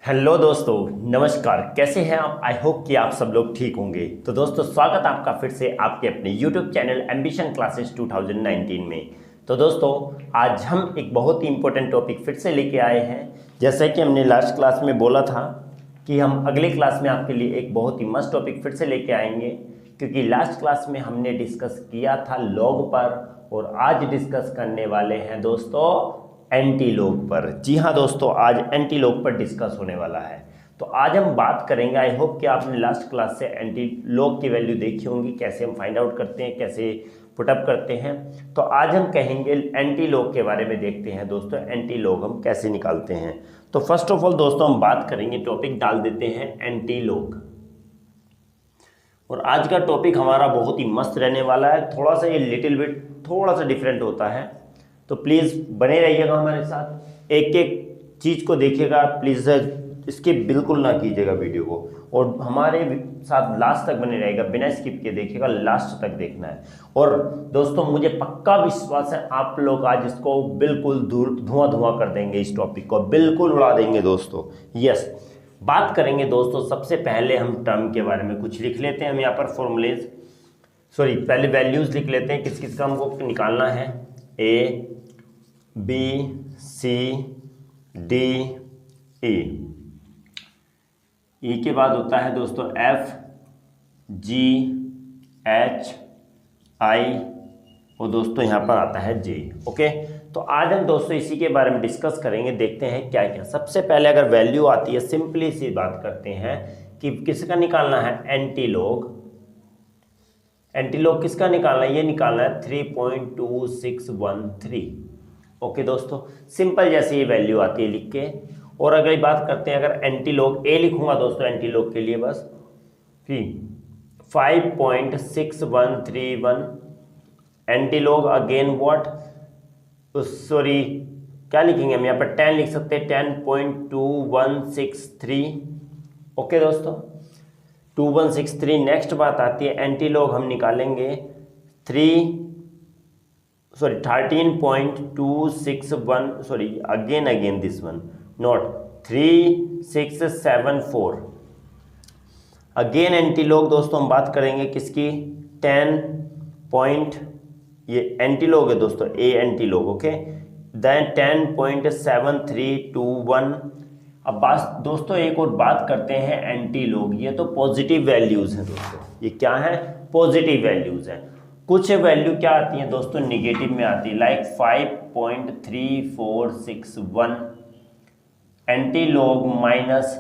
Hello दोस्तों, नमस्कार। कैसे हैं आप? आई होप कि आप सब लोग ठीक होंगे। तो दोस्तों, स्वागत आपका फिर से आपके अपने यूट्यूब चैनल एम्बिशन क्लासेस 2019 में। तो दोस्तों, आज हम एक बहुत ही इंपॉर्टेंट टॉपिक फिर से लेके आए हैं। जैसा कि हमने लास्ट क्लास में बोला था कि हम अगले क्लास में आपके लिए एक बहुत ही मस्त टॉपिक फिर से लेके आएंगे, क्योंकि लास्ट क्लास में हमने डिस्कस किया था लॉग पर, और आज डिस्कस करने वाले हैं दोस्तों एंटी लॉग पर। जी हाँ दोस्तों, आज एंटी लॉग पर डिस्कस होने वाला है। तो आज हम बात करेंगे, आई होप कि आपने लास्ट क्लास से एंटी लॉग की वैल्यू देखी होंगी, कैसे हम फाइंड आउट करते हैं, कैसे पुटअप करते हैं। तो आज हम कहेंगे एंटी लॉग के बारे में। देखते हैं दोस्तों एंटी लॉग हम कैसे निकालते हैं। तो फर्स्ट ऑफ ऑल दोस्तों हम बात करेंगे, टॉपिक डाल देते हैं एंटी लॉग। और आज का टॉपिक हमारा बहुत ही मस्त रहने वाला है। थोड़ा सा ये लिटिल बिट थोड़ा सा डिफरेंट होता है, तो प्लीज़ बने रहिएगा हमारे साथ, एक एक चीज़ को देखिएगा प्लीज़, इसके बिल्कुल ना कीजिएगा वीडियो को, और हमारे साथ लास्ट तक बने रहेगा, बिना स्किप के देखिएगा, लास्ट तक देखना है। और दोस्तों मुझे पक्का विश्वास है आप लोग आज इसको बिल्कुल धुआं धुआं कर देंगे, इस टॉपिक को बिल्कुल उड़ा देंगे दोस्तों। यस, बात करेंगे दोस्तों। सबसे पहले हम टर्म के बारे में कुछ लिख लेते हैं। हम यहाँ पर फॉर्मूलेज पहले वैल्यूज़ लिख लेते हैं, किस किस का हमको निकालना है। A B C D E, ई के बाद होता है दोस्तों एफ जी एच आई, और दोस्तों यहाँ पर आता है जे। ओके, तो आज हम दोस्तों इसी के बारे में डिस्कस करेंगे। देखते हैं क्या क्या। सबसे पहले अगर वैल्यू आती है, सिंपली सी बात करते हैं कि किसका निकालना है, एंटी लॉग। एंटी लॉग किसका निकालना है, ये निकालना है 3.2613। ओके दोस्तों, सिंपल जैसे ये वैल्यू आती है लिख के। और अगर बात करते हैं, अगर एंटी लॉग ए लिखूंगा दोस्तों एंटी लॉग के लिए, बस 5.6131 anti log again what, sorry क्या लिखेंगे हम यहाँ पर, 10 लिख सकते हैं, 10.2163। ओके दोस्तों, 2163। नेक्स्ट बात आती है, एंटी लॉग हम निकालेंगे 13.261, again this one, not 3674। Again anti log दोस्तों हम बात करेंगे किसकी, 10 पॉइंट, ये एंटी लॉग है दोस्तों, a antilog. Okay, then 10.7321। अब बात दोस्तों एक और बात करते हैं एंटी लॉग। ये तो पॉजिटिव वैल्यूज हैं दोस्तों, ये क्या है, पॉजिटिव वैल्यूज हैं। कुछ वैल्यू क्या आती है दोस्तों, निगेटिव में आती है, like 5.3461 anti log minus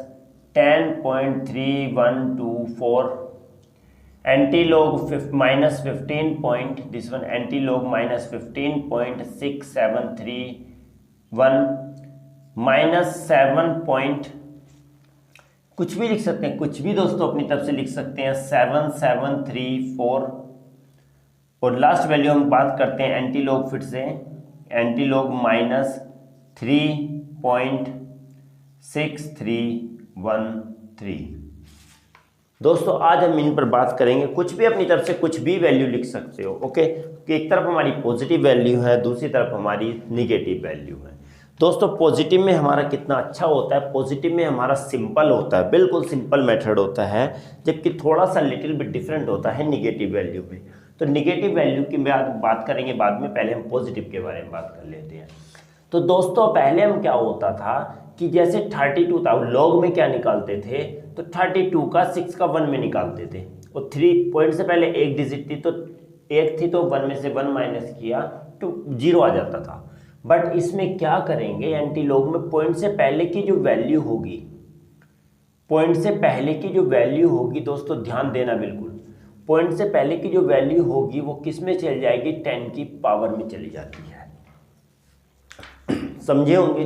10.3124 anti log minus 15 point, this one anti log minus 15.6731 minus 7 point, कुछ भी लिख सकते हैं, कुछ भी दोस्तों अपनी तरफ से लिख सकते हैं, 7734। और लास्ट वैल्यू हम बात करते हैं एंटी लॉग, फिर से एंटी लॉग माइनस 3.6313। दोस्तों आज हम इन पर बात करेंगे। कुछ भी अपनी तरफ से कुछ भी वैल्यू लिख सकते हो। ओके, कि एक तरफ हमारी पॉजिटिव वैल्यू है, दूसरी तरफ हमारी निगेटिव वैल्यू है। दोस्तों पॉजिटिव में हमारा कितना अच्छा होता है, पॉजिटिव में हमारा सिंपल होता है, बिल्कुल सिंपल मेथड होता है, जबकि थोड़ा सा लिटिल बिट डिफरेंट होता है निगेटिव वैल्यू में। तो निगेटिव वैल्यू की बात करेंगे बाद में, पहले हम पॉजिटिव के बारे में बात कर लेते हैं। तो दोस्तों पहले हम क्या होता था कि जैसे 32 था, लॉग में क्या निकालते थे, तो 32 का 6 का 1 में निकालते थे, और 3 पॉइंट से पहले एक डिजिट थी, तो एक थी तो 1 में से 1 माइनस किया तो 0 आ जाता था। बट इसमें क्या करेंगे, एंटी लॉग में पॉइंट से पहले की जो वैल्यू होगी, पॉइंट से पहले की जो वैल्यू होगी दोस्तों ध्यान देना बिल्कुल, पॉइंट से पहले की जो वैल्यू होगी वो किस में चली जाएगी, 10 की पावर में चली जाती है। समझे होंगे,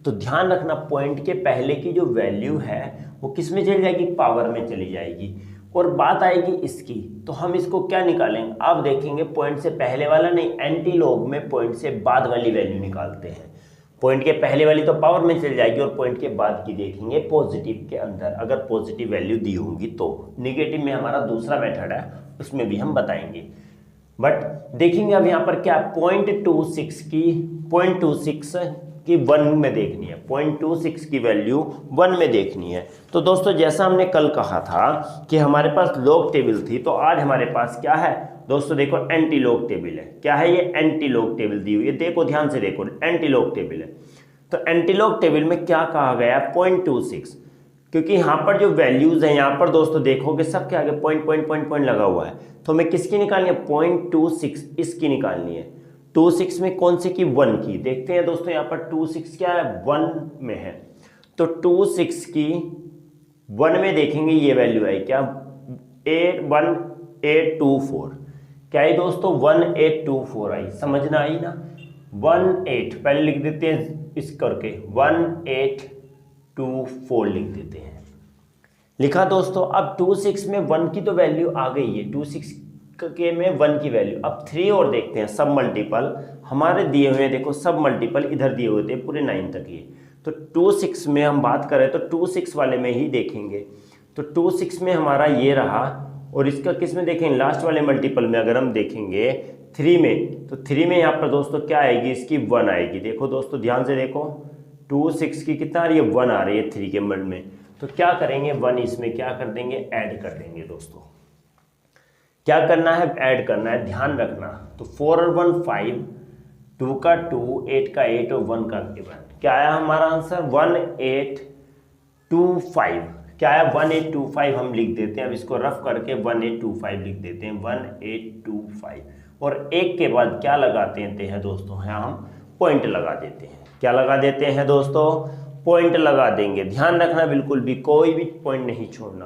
तो ध्यान रखना, पॉइंट के पहले की जो वैल्यू है वो किस में चली जाएगी, पावर में चली जाएगी। और बात आएगी इसकी, तो हम इसको क्या निकालेंगे, आप देखेंगे पॉइंट से पहले वाला नहीं, एंटी लॉग में पॉइंट से बाद वाली वैल्यू निकालते हैं। पॉइंट के पहले वाली तो पावर में चल जाएगी, और पॉइंट के बाद की देखेंगे पॉजिटिव के अंदर, अगर पॉजिटिव वैल्यू दी होगी तो। निगेटिव में हमारा दूसरा मेथड है, उसमें भी हम बताएंगे। बट देखेंगे अब यहाँ पर क्या 0.26 की 0.26 कि 1 में देखनी है, 0.26 की वैल्यू 1 में देखनी है। तो दोस्तों जैसा हमने कल कहा था कि हमारे पास लॉग टेबल थी, तो आज हमारे पास क्या है दोस्तों, देखो एंटी लॉग टेबल है। क्या है ये? एंटी लॉग टेबल दी हुई है, देखो ध्यान से देखो, एंटी लॉग टेबल है। तो एंटी लॉग टेबल में क्या कहा गया है? 0.26, क्योंकि यहाँ पर जो वैल्यूज हैं यहाँ पर दोस्तों देखोगे सबके आगे पॉइंट पॉइंट पॉइंट पॉइंट लगा हुआ है। तो हमें किसकी निकालनी है? 0.26 इसकी निकालनी है। 26 में कौन से की? 1 की। देखते हैं दोस्तों यहाँ पर 26 क्या है? 1 में है। तो 26 की 1 में देखेंगे ये वैल्यू है क्या? 1824। क्या है दोस्तों? 1824 आई। समझना आई ना? 18 पहले लिख देते हैं इस करके, 1824 लिख देते हैं। लिखा दोस्तों। अब 26 में 1 की तो वैल्यू आ गई है, 26 के में 1 की वैल्यू। अब 3 और देखते हैं, सब मल्टीपल हमारे दिए हुए हैं, देखो सब मल्टीपल इधर दिए हुए थे पूरे 9 तक ये। तो 26 में हम बात करें तो 26 वाले में ही देखेंगे। तो 26 में हमारा ये रहा, और इसका किस में देखेंगे? लास्ट वाले मल्टीपल में अगर हम देखेंगे 3 में, तो 3 में यहाँ पर दोस्तों क्या आएगी? इसकी 1 आएगी। देखो दोस्तों ध्यान से देखो, 26 की कितना आ रही है? 1 आ रही है 3 के मल्ट में। तो क्या करेंगे? 1 इसमें क्या कर देंगे? ऐड कर देंगे दोस्तों। क्या करना है? ऐड करना है, ध्यान रखना। तो 4 और 1 5, 2 का 2, 8 का 8 और 1 का 1। क्या आया हमारा आंसर? 1825। क्या है? 1825 हम लिख देते हैं। अब इसको रफ करके 1825 लिख देते हैं, 1825। और एक के बाद क्या लगा देते हैं दोस्तों? यहाँ हम पॉइंट लगा देते हैं। क्या लगा देते हैं दोस्तों? पॉइंट लगा देंगे। ध्यान रखना, बिल्कुल भी कोई भी पॉइंट नहीं छोड़ना।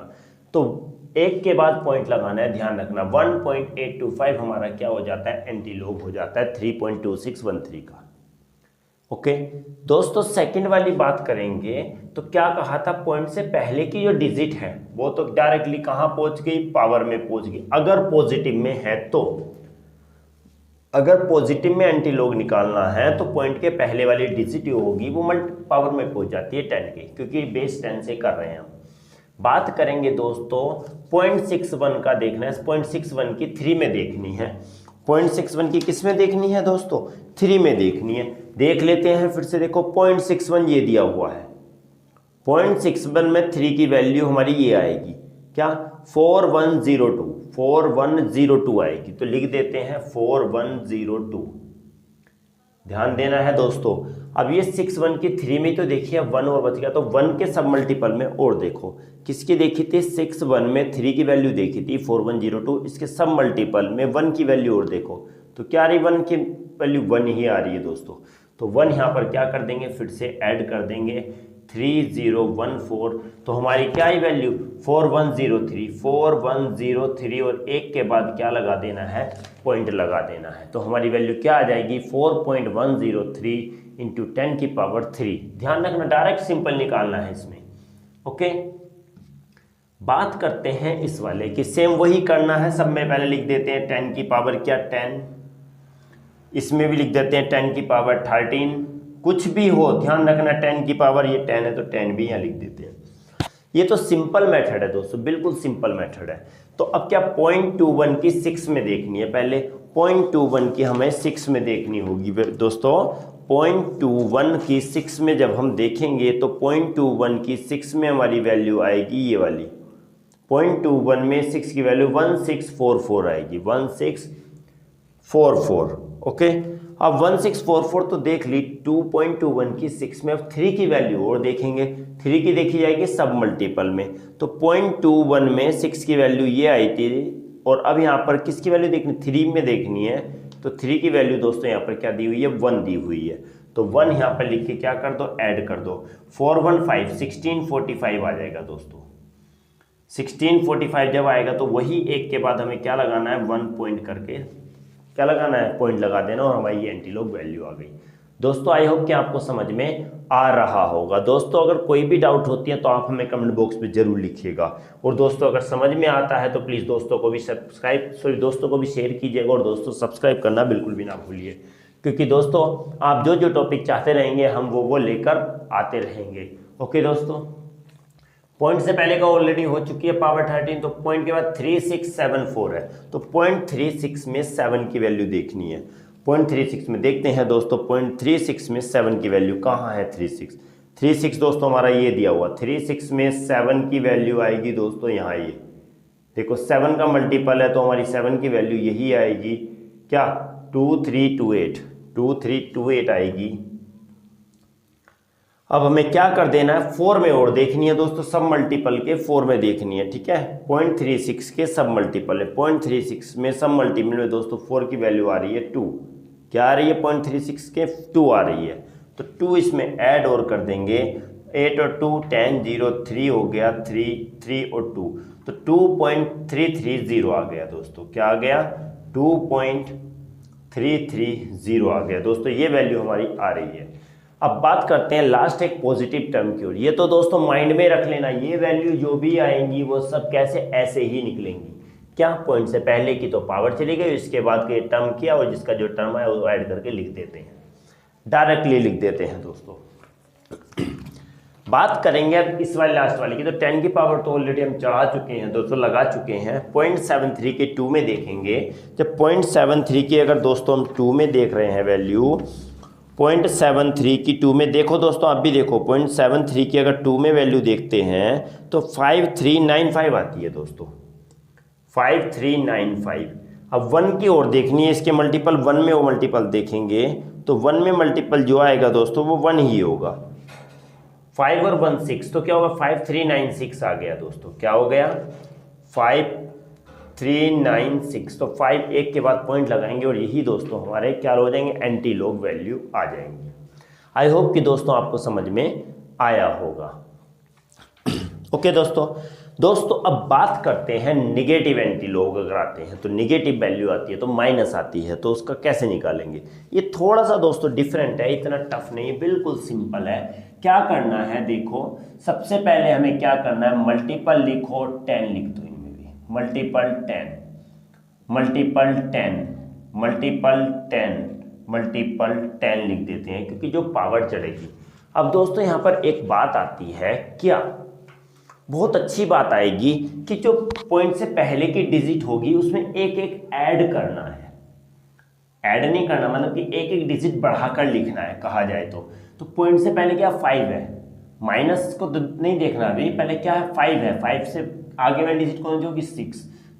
तो एक के बाद पॉइंट लगाना है, ध्यान रखना। 1825 हमारा क्या हो जाता है? एंटी लॉग हो जाता है 3.2613 का। ओके दोस्तों, सेकंड वाली बात करेंगे तो क्या कहा था? पॉइंट से पहले की जो डिजिट है वो तो डायरेक्टली कहां पहुंच गई? पावर में पहुंच गई। अगर पॉजिटिव में है तो, अगर पॉजिटिव में एंटी लॉग निकालना है तो पॉइंट के पहले वाली डिजिट जो होगी वो पावर में पहुंच जाती है 10 की, क्योंकि बेस 10 से कर रहे हैं हम। बात करेंगे दोस्तों 0.61 का देखना है। 0.61 की 3 में देखनी है। 0.61 की किस में देखनी है दोस्तों? 3 में देखनी है। देख लेते हैं फिर से, देखो 0.61 ये दिया हुआ है। 0.61 में 3 की वैल्यू हमारी ये आएगी, क्या? 4102, 4102 आएगी। तो लिख देते हैं 4102। ध्यान देना है दोस्तों। अब ये 61 की 3 में तो देखिए अब 1 और बच गया, तो 1 के सब मल्टीपल में और देखो किसकी देखी थी? 61 में 3 की वैल्यू देखी थी 4102, इसके सब मल्टीपल में 1 की वैल्यू और देखो तो क्या आ रही? 1 की वैल्यू 1 ही आ रही है दोस्तों। तो 1 यहाँ पर क्या कर देंगे? फिर से ऐड कर देंगे 3014। तो हमारी क्या आई वैल्यू? 4103, 4103। और एक के बाद क्या लगा देना है? पॉइंट लगा देना है। तो हमारी वैल्यू क्या आ जाएगी? 4.103 इंटू 10 की पावर 3। ध्यान रखना, डायरेक्ट सिंपल निकालना है इसमें। ओके, बात करते हैं इस वाले की। सेम वही करना है, सब में पहले लिख देते हैं 10 की पावर क्या? 10। इसमें भी लिख देते हैं 10 की पावर 13। कुछ भी हो ध्यान रखना, 10 की पावर ये 10 है तो 10 भी यहाँ लिख देते हैं। ये तो सिंपल मेथड है दोस्तों, बिल्कुल सिंपल मेथड है। तो अब क्या 0.21 की 6 में देखनी है? पहले 0.21 की हमें 6 में देखनी होगी दोस्तों। 0.21 की 6 में जब हम देखेंगे तो 0.21 की 6 में हमारी वैल्यू आएगी ये वाली। 0.21 में 6 की वैल्यू 1644 आएगी, 1644। ओके, अब 1644 तो देख ली। 2.21 की 6 में अब 3 की वैल्यू और देखेंगे। 3 की देखी जाएगी सब मल्टीपल में। तो 0.21 में 6 की वैल्यू ये आई थी, और अब यहाँ पर किसकी वैल्यू देखनी? 3 में देखनी है। तो 3 की वैल्यू दोस्तों यहाँ पर क्या दी हुई है? 1 दी हुई है। तो 1 यहाँ पर लिख के क्या कर दो? ऐड कर दो। 415 1645 आ जाएगा दोस्तों। 1645 जब आएगा तो वही एक के बाद हमें क्या लगाना है? 1 पॉइंट करके क्या लगाना है? पॉइंट लगा देना, और हमारी ये एंटी लॉग वैल्यू आ गई। दोस्तों आई होप कि आपको समझ में आ रहा होगा। दोस्तों अगर कोई भी डाउट होती है तो आप हमें कमेंट बॉक्स में जरूर लिखिएगा। और दोस्तों अगर समझ में आता है तो प्लीज़ दोस्तों को भी दोस्तों को भी शेयर कीजिएगा। और दोस्तों सब्सक्राइब करना बिल्कुल भी ना भूलिए, क्योंकि दोस्तों आप जो जो टॉपिक चाहते रहेंगे हम वो लेकर आते रहेंगे। ओके दोस्तों, पॉइंट से पहले का ऑलरेडी हो चुकी है पावर 13, तो पॉइंट के बाद 3674 है। तो 0.36 में 7 की वैल्यू देखनी है। 0.36 में देखते हैं दोस्तों, 0.36 में 7 की वैल्यू कहाँ है, 36 दोस्तों हमारा ये दिया हुआ, 36 में 7 की वैल्यू आएगी दोस्तों यहाँ, ये देखो 7 का मल्टीपल है तो हमारी 7 की वैल्यू यही आएगी क्या, 2328 आएगी। अब हमें क्या कर देना है, 4 में और देखनी है दोस्तों, सब मल्टीपल के 4 में देखनी है, ठीक है। 0.36 के सब मल्टीपल है, 0.36 में सब मल्टीपल में दोस्तों 4 की वैल्यू आ रही है 2, क्या आ रही है, 0.36 के 2 आ रही है, तो 2 इसमें ऐड और कर देंगे, 8 और 2 10, 0 3 हो गया, 3 और 2 तो 2.330 आ गया दोस्तों, क्या आ गया, 2.330 आ गया दोस्तों, ये वैल्यू हमारी आ रही है। अब बात करते हैं लास्ट एक पॉजिटिव टर्म की ओर। ये तो दोस्तों माइंड में रख लेना, ये वैल्यू जो भी आएंगी वो सब कैसे, ऐसे ही निकलेंगी, क्या, पॉइंट से पहले की तो पावर चली गई, इसके बाद के टर्म किया और जिसका जो टर्म है वो ऐड करके लिख देते हैं, डायरेक्टली लिख देते हैं दोस्तों। बात करेंगे अब इस वाले लास्ट वाले की, तो 10 की पावर तो ऑलरेडी हम चढ़ा चुके हैं दोस्तों, लगा चुके हैं। 0.73 के 2 में देखेंगे, जब 0.73 की अगर दोस्तों हम 2 में देख रहे हैं वैल्यू, 0.73 की 2 में देखो दोस्तों, आप भी देखो 0.73 की अगर 2 में वैल्यू देखते हैं तो 5395 आती है दोस्तों, 5395। अब 1 की ओर देखनी है, इसके मल्टीपल 1 में वो मल्टीपल देखेंगे तो 1 में मल्टीपल जो आएगा दोस्तों वो 1 ही होगा, 5 और 1 6, तो क्या होगा, 5396 आ गया दोस्तों, क्या हो गया, 5396। तो 5 एक के बाद पॉइंट लगाएंगे और यही दोस्तों हमारे क्या हो जाएंगे, एंटी लॉग वैल्यू आ जाएंगे। आई होप कि दोस्तों आपको समझ में आया होगा। ओके दोस्तों अब बात करते हैं निगेटिव एंटी लॉग अगर आते हैं तो निगेटिव वैल्यू आती है तो माइनस आती है, तो उसका कैसे निकालेंगे। ये थोड़ा सा दोस्तों डिफरेंट है, इतना टफ नहीं है, बिल्कुल सिंपल है। क्या करना है, देखो सबसे पहले हमें क्या करना है, मल्टीपल लिखो, 10 लिख दो इनमें भी, मल्टीपल 10 मल्टीपल 10 मल्टीपल 10 मल्टीपल 10 लिख देते हैं, क्योंकि जो पावर चढ़ेगी। अब दोस्तों यहाँ पर एक बात आती है, क्या बहुत अच्छी बात आएगी कि जो पॉइंट से पहले की डिजिट होगी उसमें एक एक ऐड करना है, ऐड नहीं करना मतलब कि एक एक डिजिट बढ़ाकर लिखना है कहा जाए तो पॉइंट से पहले क्या 5 है, माइनस को नहीं देखना अभी, पहले क्या है 5 है, 5 से आगे वाली डिजिट कौन सी होगी 6,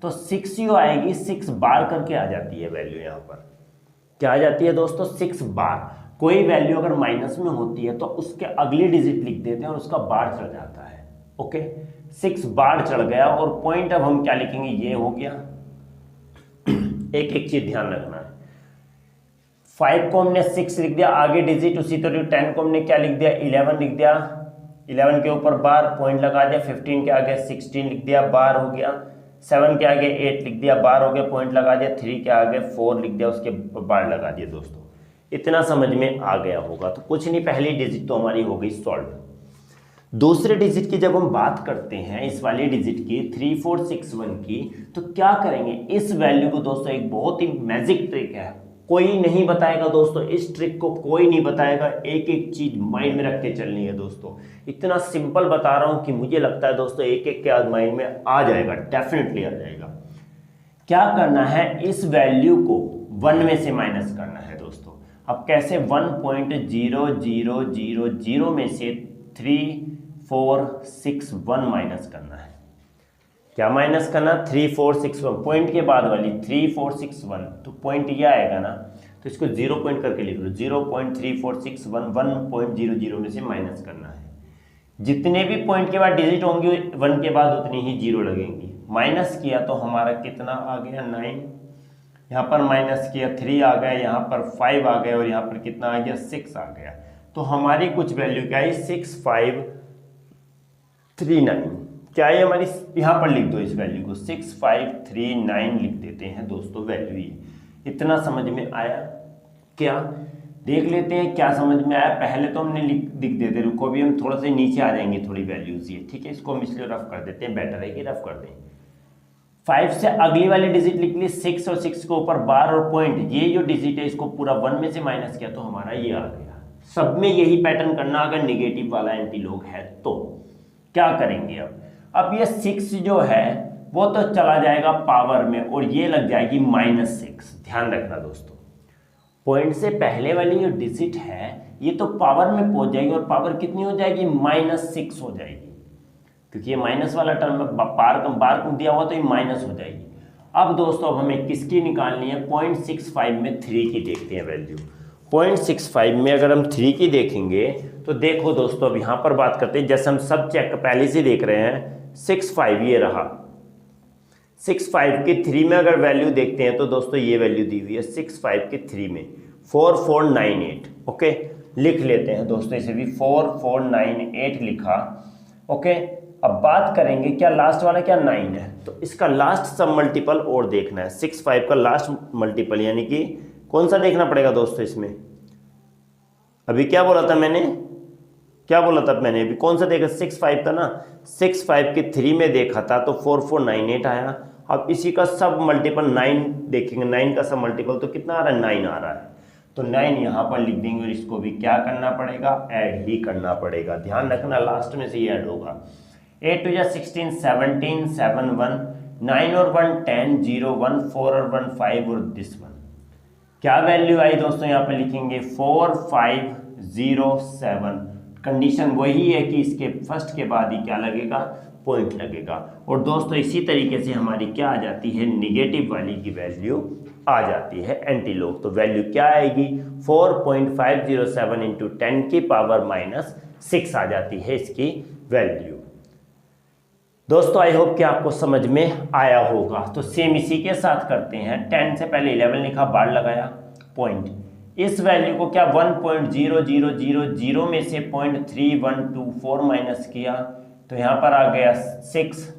तो 6 ही आएगी, 6 बार करके आ जाती है वैल्यू, यहाँ पर क्या आ जाती है दोस्तों 6 बार। कोई वैल्यू अगर माइनस में होती है तो उसके अगली डिजिट लिख देते हैं और उसका बार चढ़ जाता है। ओके 6 बार चढ़ गया और पॉइंट अब हम क्या लिखेंगे, ये हो गया। एक एक चीज ध्यान रखना है, 5 को हमने 6 लिख दिया, आगे डिजिट उसी तरह 10 को हमने क्या लिख दिया 11 लिख दिया, 11 के ऊपर बार पॉइंट लगा दिया, 15 के आगे 16 लिख दिया बार हो गया, 7 के आगे 8 लिख दिया बार हो गया पॉइंट लगा दिया, 3 के आगे 4 लिख दिया उसके बार लगा दिया। दोस्तों इतना समझ में आ गया होगा, तो कुछ नहीं, पहली डिजिट तो हमारी हो गई सॉल्व। दूसरे डिजिट की जब हम बात करते हैं, इस वाली डिजिट की 3461 की, तो क्या करेंगे, इस वैल्यू को दोस्तों एक बहुत ही मैजिक ट्रिक है, कोई नहीं बताएगा दोस्तों, इस ट्रिक को कोई नहीं बताएगा, एक एक चीज माइंड में रख के चलनी है दोस्तों। इतना सिंपल बता रहा हूं कि मुझे लगता है दोस्तों एक एक के आज माइंड में आ जाएगा, डेफिनेटली आ जाएगा। क्या करना है, इस वैल्यू को 1 में से माइनस करना है दोस्तों। अब कैसे, 1.0000 में से 3461 माइनस करना है। क्या माइनस करना, 3461 पॉइंट के बाद वाली 3461, तो पॉइंट ये आएगा ना, तो इसको 0 पॉइंट करके लिख लो, 0.3461 1.00 में से माइनस करना है। जितने भी पॉइंट के बाद डिजिट होंगे 1 के बाद उतनी ही 0 लगेंगी। माइनस किया तो हमारा कितना आ गया 9, यहाँ पर माइनस किया 3 आ गया, यहाँ पर 5 आ गया और यहाँ पर कितना आ गया 6 आ गया। तो हमारी कुछ वैल्यू क्या है 6539, क्या है हमारी, यहाँ पर लिख दो इस वैल्यू को 6539 लिख देते हैं दोस्तों वैल्यू ये। इतना समझ में आया क्या, देख लेते हैं क्या समझ में आया। पहले तो हमने लिख देते, रुको अभी हम थोड़ा सा नीचे आ जाएंगे थोड़ी वैल्यूज ये, ठीक है, इसको हम इसलिए रफ कर देते हैं, बेटर है कि रफ कर दें। 5 से अगली वाली डिजिट लिख ली 6 और 6 के ऊपर बार और पॉइंट, ये जो डिजिट है इसको पूरा 1 में से माइनस किया तो हमारा ये आ गया। सब में यही पैटर्न करना अगर निगेटिव वाला एंटी लॉग है तो। क्या करेंगे अब ये 6 जो है वो तो चला जाएगा पावर में और ये लग जाएगी -6, ध्यान रखना दोस्तों। पॉइंट से पहले वाली जो डिजिट है ये तो पावर में पहुंच जाएगी, और पावर कितनी हो जाएगी, -6 हो जाएगी, क्योंकि ये माइनस वाला टर्म बार को दिया हुआ तो ये माइनस हो जाएगी। अब दोस्तों अब हमें किसकी निकालनी है, 0.65 में 3 की देखते हैं वैल्यू। 0.65 में अगर हम 3 की देखेंगे तो देखो दोस्तों अब यहाँ पर बात करते हैं, जैसे हम सब चेक पहले से देख रहे हैं, 65 ये रहा, 65 के 3 में अगर वैल्यू देखते हैं तो दोस्तों ये वैल्यू दी हुई है 65 के 3 में 4498। ओके, लिख लेते हैं दोस्तों इसे भी, 4498 लिखा। ओके, अब बात करेंगे क्या लास्ट वाला क्या 9 है, तो इसका लास्ट सब मल्टीपल और देखना है, 65 का लास्ट मल्टीपल, यानी कि कौन सा देखना पड़ेगा दोस्तों इसमें, अभी क्या बोला था मैंने, अभी कौन सा देखा, 65 था ना, 65 के 3 में देखा था तो 4498 आया। अब इसी का सब मल्टीपल 9 देखेंगे, 9 का सब मल्टीपल तो कितना आ रहा है, 9 आ रहा है, तो 9 यहाँ पर लिख देंगे और इसको भी क्या करना पड़ेगा, ऐड ही करना पड़ेगा। ध्यान रखना लास्ट में से ये ऐड होगा। 8 2 16 17 7 1 9 और 1 10 0 1 4 और 1 5 और दिस 1 क्या वैल्यू आई दोस्तों, यहाँ पे लिखेंगे 4507। कंडीशन वही है कि इसके फर्स्ट के बाद ही क्या लगेगा, पॉइंट लगेगा। और दोस्तों इसी तरीके से हमारी क्या आ जाती है, निगेटिव वाली की वैल्यू आ जाती है एंटीलॉग। तो वैल्यू क्या आएगी, 4.507 इंटू 10 की पावर -6 आ जाती है इसकी वैल्यू। दोस्तों आई होप कि आपको समझ में आया होगा। तो सेम इसी के साथ करते हैं, 10 से पहले 11 लिखा, बार लगाया, पॉइंट, इस वैल्यू को क्या 1.0000 में से 0.3124 माइनस किया तो यहाँ पर आ गया 6।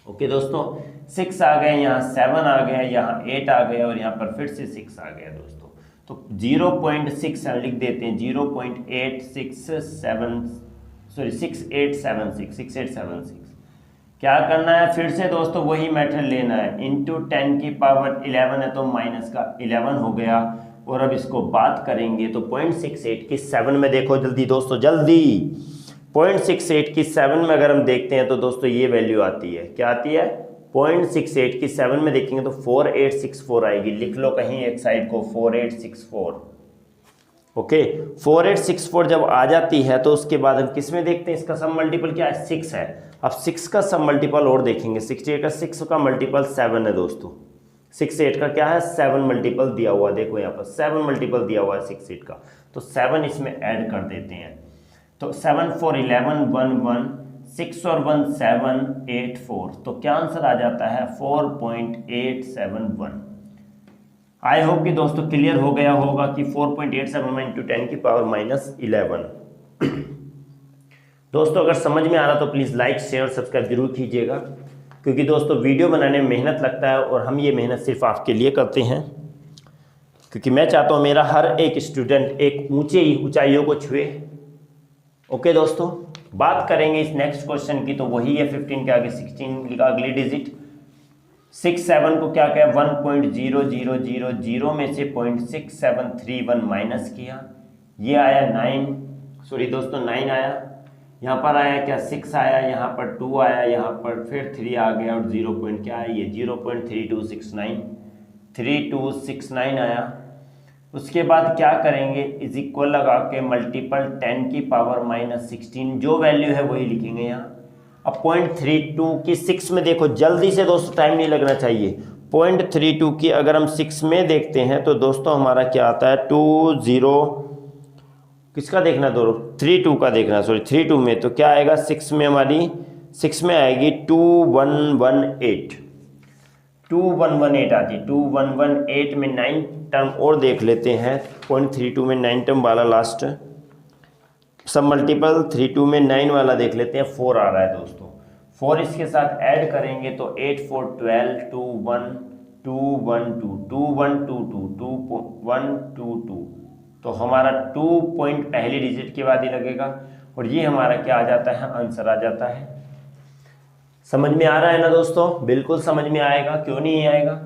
ओके दोस्तों, 6 आ गया, यहाँ 7 आ गया, यहाँ 8 आ गया और यहाँ पर फिर से 6 आ गया दोस्तों। तो 0.6 लिख देते हैं, 6876 क्या करना है, फिर से दोस्तों वही मेथड लेना है, इंटू 10 की पावर 11 है तो माइनस का 11 हो गया। और अब इसको बात करेंगे तो 0.68 की 7 में देखो, जल्दी दोस्तों जल्दी, 0.68 की 7 में अगर हम देखते हैं तो दोस्तों ये वैल्यू आती है, क्या आती है, 0.68 की 7 में देखेंगे तो 4864 आएगी। लिख लो कहीं एक साइड को, 4864। ओके, 4864 जब आ जाती है तो उसके बाद हम किस में देखते हैं, इसका सब मल्टीपल क्या है, 6 है। अब 6 का सब मल्टीपल और देखेंगे, 68 का 6 का मल्टीपल 7 है दोस्तों, 68 का क्या है, 7 मल्टीपल दिया हुआ, देखो यहाँ पर 7 मल्टीपल दिया हुआ है 68 का, तो 7 इसमें ऐड कर देते हैं। तो 7 4 11 1 1 6 और 1 7 8 4, तो क्या आंसर आ जाता है 4.871। आई होप कि दोस्तों क्लियर हो गया होगा कि 4.87 इंटू 10 की पावर -11। दोस्तों अगर समझ में आ रहा तो प्लीज़ लाइक शेयर और सब्सक्राइब जरूर कीजिएगा, क्योंकि दोस्तों वीडियो बनाने में मेहनत लगता है और हम ये मेहनत सिर्फ आपके लिए करते हैं, क्योंकि मैं चाहता हूँ मेरा हर एक स्टूडेंट एक ऊंचाइयों को छुए। ओके दोस्तों, बात करेंगे इस नेक्स्ट क्वेश्चन की, तो वही है 15 के आगे 16 का अगली डिजिट, 6 7 को क्या किया, 1.0000 में से 0.6731 माइनस किया, ये आया 9 आया, यहाँ पर आया क्या 6 आया, यहाँ पर 2 आया, यहाँ पर फिर 3 आ गया और 0 पॉइंट क्या है, ये 0.3269 आया। उसके बाद क्या करेंगे, इज इक्वल लगा के मल्टीपल 10 की पावर -16, जो वैल्यू है वही लिखेंगे यहाँ। अब 0.32 की 6 में देखो, जल्दी से दोस्तों, टाइम नहीं लगना चाहिए, 0.32 की अगर हम 6 में देखते हैं तो दोस्तों हमारा क्या आता है, 20 किसका देखना, 32 का देखना, 32 में तो क्या आएगा, 6 में हमारी 6 में आएगी 2118 आती, 2118 में 9 टर्म और देख लेते हैं, 0.32 में 9 टर्म वाला लास्ट सब मल्टीपल 32 में 9 वाला देख लेते हैं, 4 आ रहा है दोस्तों, 4 इसके साथ ऐड करेंगे तो 8 4 12 2 1 2 1 2 2 1 2 2 2 1 2 2, तो हमारा 2 पॉइंट पहली डिजिट के बाद ही लगेगा और ये हमारा क्या आ जाता है, आंसर आ जाता है। समझ में आ रहा है ना दोस्तों, बिल्कुल समझ में आएगा, क्यों नहीं आएगा।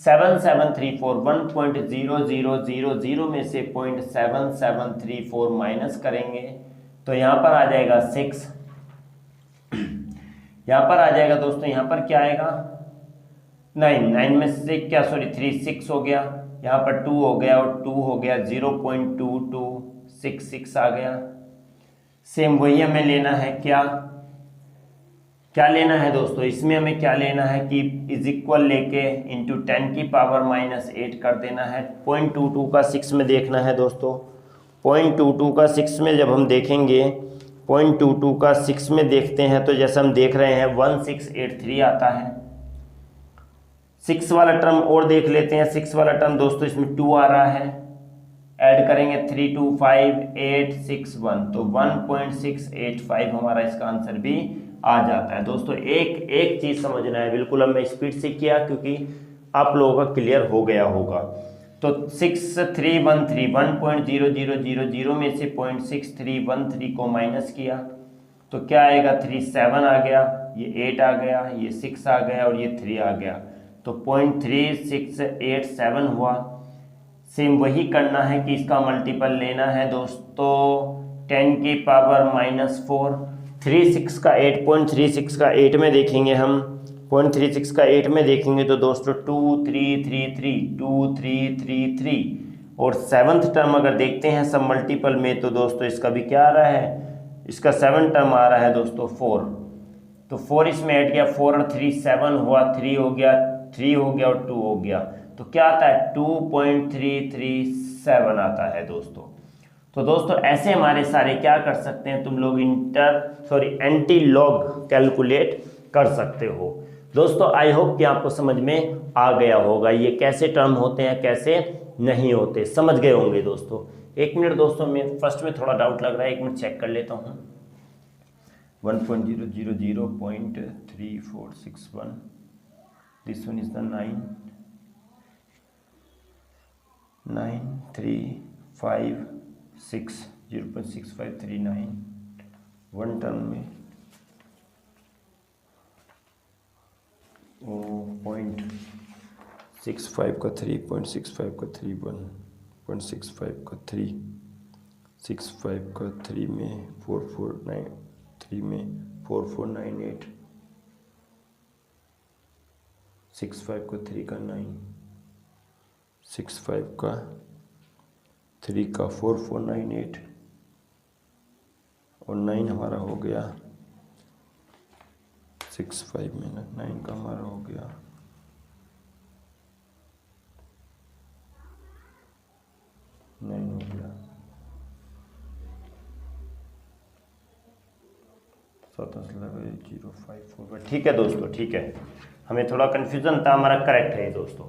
7734 1.0000 में से 0.7734 माइनस करेंगे तो यहाँ पर आ जाएगा 6, यहाँ पर आ जाएगा दोस्तों, यहाँ पर क्या आएगा 9 में से क्या 3 6 हो गया, यहाँ पर 2 हो गया और 2 हो गया, 0.2266 आ गया। सेम वही हमें लेना है, क्या लेना है दोस्तों, इसमें हमें क्या लेना है कि इज इक्वल लेके इंटू 10 की पावर -8 कर देना है। 0.22 का 6 में देखना है दोस्तों। 0.22 का 6 में जब हम देखेंगे, 0.22 का 6 में देखते हैं तो जैसे हम देख रहे हैं 1683 आता है। 6 वाला टर्म और देख लेते हैं। 6 वाला टर्म दोस्तों इसमें 2 आ रहा है, ऐड करेंगे 325861 तो 1.685 हमारा इसका आंसर भी आ जाता है। दोस्तों एक चीज समझना है, बिल्कुल हमने स्पीड से किया क्योंकि आप लोगों का क्लियर हो गया होगा। तो 6313 1.0000 में से 0.6313 को माइनस किया तो क्या आएगा, 37 आ गया, ये 8 आ गया, ये 6 आ गया और ये 3 आ गया, तो 0.3687 हुआ। सेम वही करना है कि इसका मल्टीपल लेना है दोस्तों 10 की पावर -4। 36 का 8, 0.36 का 8 में देखेंगे हम, 0.36 का 8 में देखेंगे तो दोस्तों 2333 और 7th टर्म अगर देखते हैं सब मल्टीपल में तो दोस्तों इसका भी क्या आ रहा है, इसका 7 टर्म आ रहा है दोस्तों 4। तो 4 इसमें ऐड किया, 4 और 3 7 हुआ, 3 हो गया, 3 हो गया और 2 हो गया, तो क्या आता है 2.337 आता है दोस्तों। तो दोस्तों ऐसे हमारे सारे क्या कर सकते हैं तुम लोग, एंटी लॉग कैलकुलेट कर सकते हो। दोस्तों आई होप कि आपको समझ में आ गया होगा ये कैसे टर्म होते हैं कैसे नहीं होते, समझ गए होंगे दोस्तों। एक मिनट दोस्तों, मैं फर्स्ट में थोड़ा डाउट लग रहा है, एक मिनट चेक कर लेता हूँ। 1.000.3461 this one is the 93560.6539 one term में 0.65 का 3, 0.65 का 3 1, 0.65 का 3, 65 का 3 में 4493 में 4498, 65 का 3 का 9, 65 का 3 का 4498 और 9 हमारा हो गया 65 में 9 का हमारा हो गया 9 हो गया 054। ठीक है दोस्तों, ठीक है, हमें थोड़ा कन्फ्यूजन था, हमारा करेक्ट है ये दोस्तों,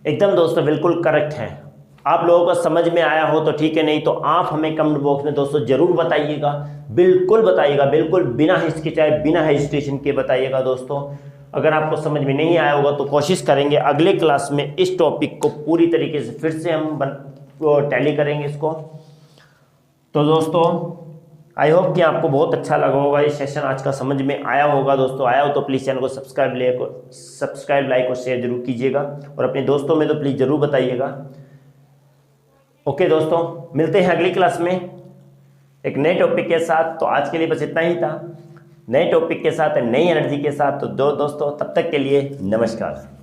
एकदम दोस्तों बिल्कुल करेक्ट है। आप लोगों को समझ में आया हो तो ठीक है, नहीं तो आप हमें कमेंट बॉक्स में दोस्तों जरूर बताइएगा, बिल्कुल बताइएगा, बिल्कुल बिना हिचकिचाए बिना हेजिटेशन के बताइएगा दोस्तों। अगर आपको समझ में नहीं आया होगा तो कोशिश करेंगे अगले क्लास में इस टॉपिक को पूरी तरीके से फिर से हम टैली करेंगे इसको। तो दोस्तों आई होप कि आपको बहुत अच्छा लगा होगा, ये सेशन आज का समझ में आया होगा दोस्तों। आया हो तो प्लीज़ चैनल को सब्सक्राइब लाइक और शेयर जरूर कीजिएगा और अपने दोस्तों में तो प्लीज़ ज़रूर बताइएगा। ओके दोस्तों, मिलते हैं अगली क्लास में एक नए टॉपिक के साथ। तो आज के लिए बस इतना ही था, नए टॉपिक के साथ नई एनर्जी के साथ। तो दोस्तों तब तक के लिए नमस्कार।